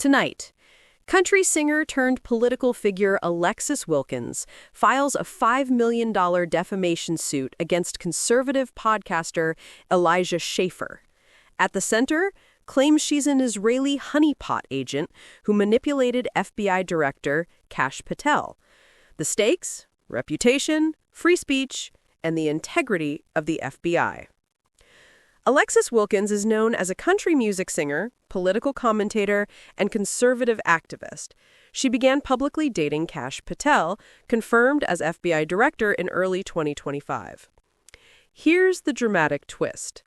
Tonight, country singer turned political figure Alexis Wilkins files a $5 million defamation suit against conservative podcaster Elijah Schaffer. At the center, claims she's an Israeli honeypot agent who manipulated FBI Director Kash Patel. The stakes? Reputation, free speech, and the integrity of the FBI. Alexis Wilkins is known as a country music singer, political commentator, and conservative activist. She began publicly dating Kash Patel, confirmed as FBI director in early 2025. Here's the dramatic twist.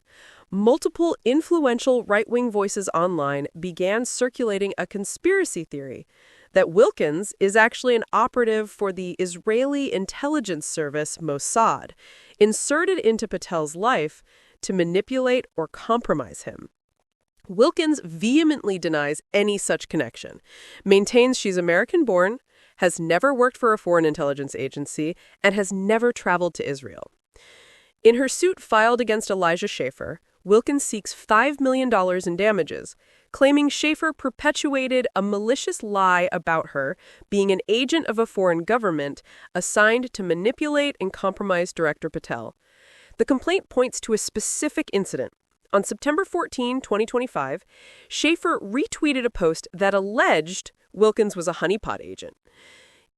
Multiple influential right-wing voices online began circulating a conspiracy theory that Wilkins is actually an operative for the Israeli intelligence service Mossad, inserted into Patel's life to manipulate or compromise him. Wilkins vehemently denies any such connection, maintains she's American-born, has never worked for a foreign intelligence agency, and has never traveled to Israel. In her suit filed against Elijah Schaffer, Wilkins seeks $5 million in damages, claiming Schaffer perpetuated a malicious lie about her being an agent of a foreign government assigned to manipulate and compromise Director Patel. The complaint points to a specific incident. On September 14, 2025, Schaffer retweeted a post that alleged Wilkins was a honeypot agent.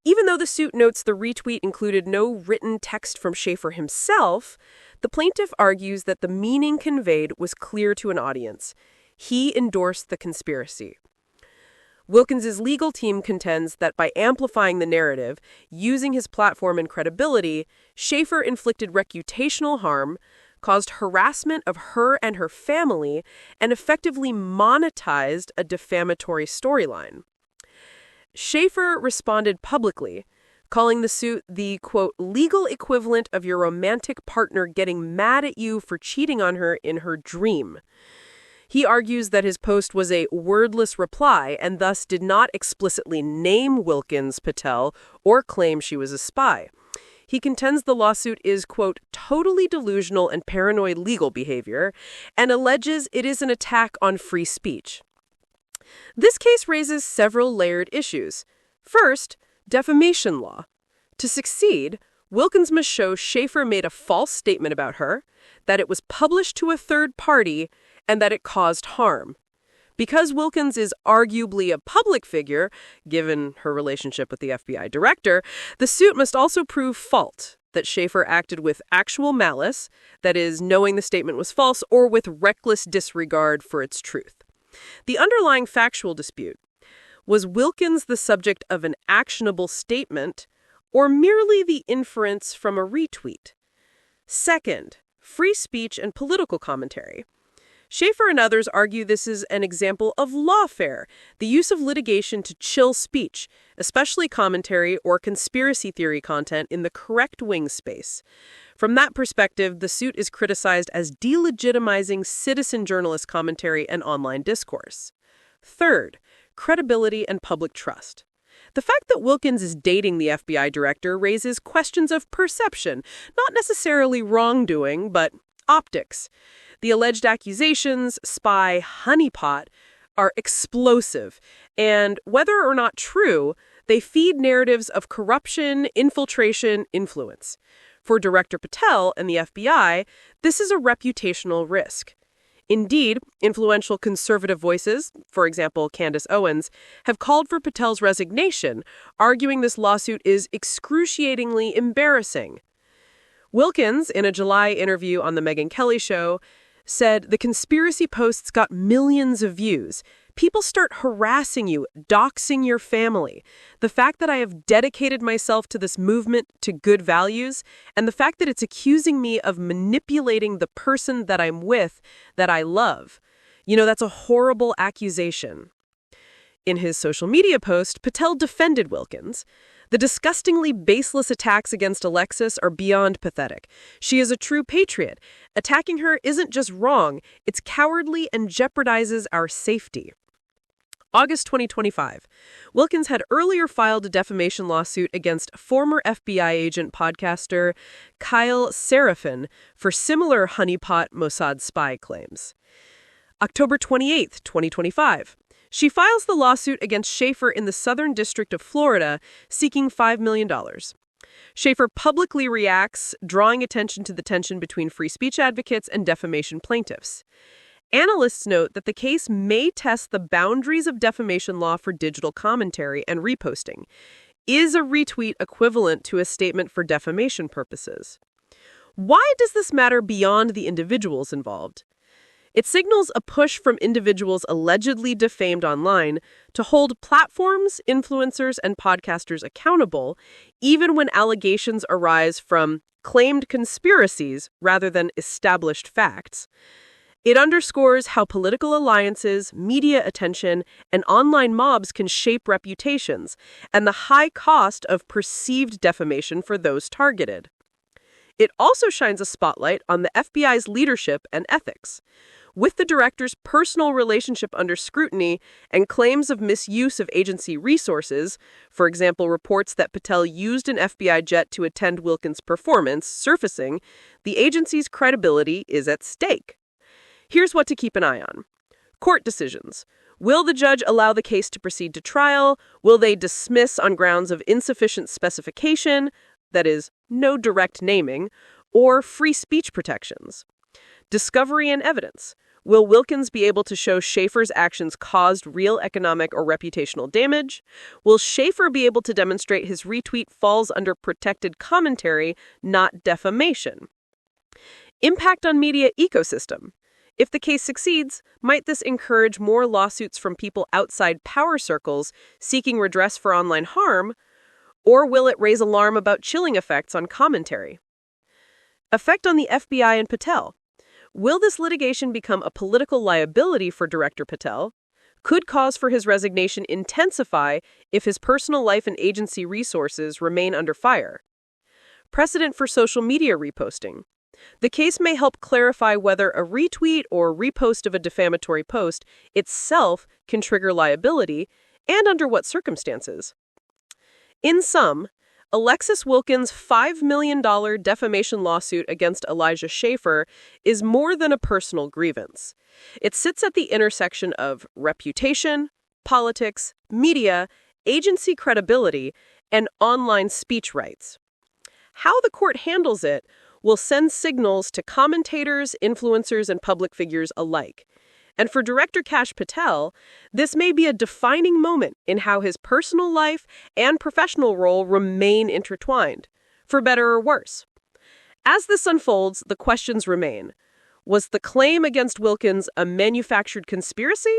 Even though the suit notes the retweet included no written text from Schaffer himself, the plaintiff argues that the meaning conveyed was clear to an audience. He endorsed the conspiracy. Wilkins' legal team contends that by amplifying the narrative, using his platform and credibility, Schaffer inflicted reputational harm, caused harassment of her and her family, and effectively monetized a defamatory storyline. Schaffer responded publicly, calling the suit the, quote, legal equivalent of your romantic partner getting mad at you for cheating on her in her dream. He argues that his post was a wordless reply and thus did not explicitly name Wilkins Patel or claim she was a spy. He contends the lawsuit is, quote, totally delusional and paranoid legal behavior, and alleges it is an attack on free speech. This case raises several layered issues. First, defamation law. To succeed, Wilkins must show Schaffer made a false statement about her, that it was published to a third party, and that it caused harm. Because Wilkins is arguably a public figure, given her relationship with the FBI director, the suit must also prove fault, that Schaffer acted with actual malice, that is, knowing the statement was false, or with reckless disregard for its truth. The underlying factual dispute: was Wilkins the subject of an actionable statement, or merely the inference from a retweet? Second, free speech and political commentary. Schaffer and others argue this is an example of lawfare, the use of litigation to chill speech, especially commentary or conspiracy theory content in the correct wing space. From that perspective, the suit is criticized as delegitimizing citizen journalist commentary and online discourse. Third, credibility and public trust. The fact that Wilkins is dating the FBI director raises questions of perception, not necessarily wrongdoing, but optics. The alleged accusations, spy, honeypot, are explosive, and whether or not true, they feed narratives of corruption, infiltration, influence. For Director Patel and the FBI, this is a reputational risk. Indeed, influential conservative voices, for example, Candace Owens, have called for Patel's resignation, arguing this lawsuit is excruciatingly embarrassing. Wilkins, in a July interview on The Megyn Kelly Show, said the conspiracy posts got millions of views. People start harassing you, doxing your family. The fact that I have dedicated myself to this movement, to good values, and the fact that it's accusing me of manipulating the person that I'm with, that I love. That's a horrible accusation. In his social media post, Patel defended Wilkins. The disgustingly baseless attacks against Alexis are beyond pathetic. She is a true patriot. Attacking her isn't just wrong, it's cowardly and jeopardizes our safety. August 2025. Wilkins had earlier filed a defamation lawsuit against former FBI agent podcaster Kyle Seraphin for similar honeypot Mossad spy claims. October 28, 2025. She files the lawsuit against Schaffer in the Southern District of Florida, seeking $5 million. Schaffer publicly reacts, drawing attention to the tension between free speech advocates and defamation plaintiffs. Analysts note that the case may test the boundaries of defamation law for digital commentary and reposting. Is a retweet equivalent to a statement for defamation purposes? Why does this matter beyond the individuals involved? It signals a push from individuals allegedly defamed online to hold platforms, influencers, and podcasters accountable, even when allegations arise from claimed conspiracies rather than established facts. It underscores how political alliances, media attention, and online mobs can shape reputations, and the high cost of perceived defamation for those targeted. It also shines a spotlight on the FBI's leadership and ethics. With the director's personal relationship under scrutiny and claims of misuse of agency resources, for example, reports that Patel used an FBI jet to attend Wilkins' performance, surfacing, the agency's credibility is at stake. Here's what to keep an eye on. Court decisions. Will the judge allow the case to proceed to trial? Will they dismiss on grounds of insufficient specification, that is, no direct naming, or free speech protections? Discovery and evidence. Will Wilkins be able to show Schaffer's actions caused real economic or reputational damage? Will Schaffer be able to demonstrate his retweet falls under protected commentary, not defamation? Impact on media ecosystem. If the case succeeds, might this encourage more lawsuits from people outside power circles seeking redress for online harm? Or will it raise alarm about chilling effects on commentary? Effect on the FBI and Patel. Will this litigation become a political liability for Director Patel? Could cause for his resignation intensify if his personal life and agency resources remain under fire? Precedent for social media reposting. The case may help clarify whether a retweet or repost of a defamatory post itself can trigger liability, and under what circumstances. In sum, Alexis Wilkins' $5 million defamation lawsuit against Elijah Schaffer is more than a personal grievance. It sits at the intersection of reputation, politics, media, agency credibility, and online speech rights. How the court handles it will send signals to commentators, influencers, and public figures alike. And for Director Kash Patel, this may be a defining moment in how his personal life and professional role remain intertwined, for better or worse. As this unfolds, the questions remain. Was the claim against Wilkins a manufactured conspiracy?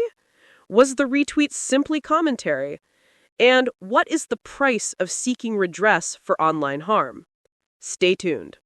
Was the retweet simply commentary? And what is the price of seeking redress for online harm? Stay tuned.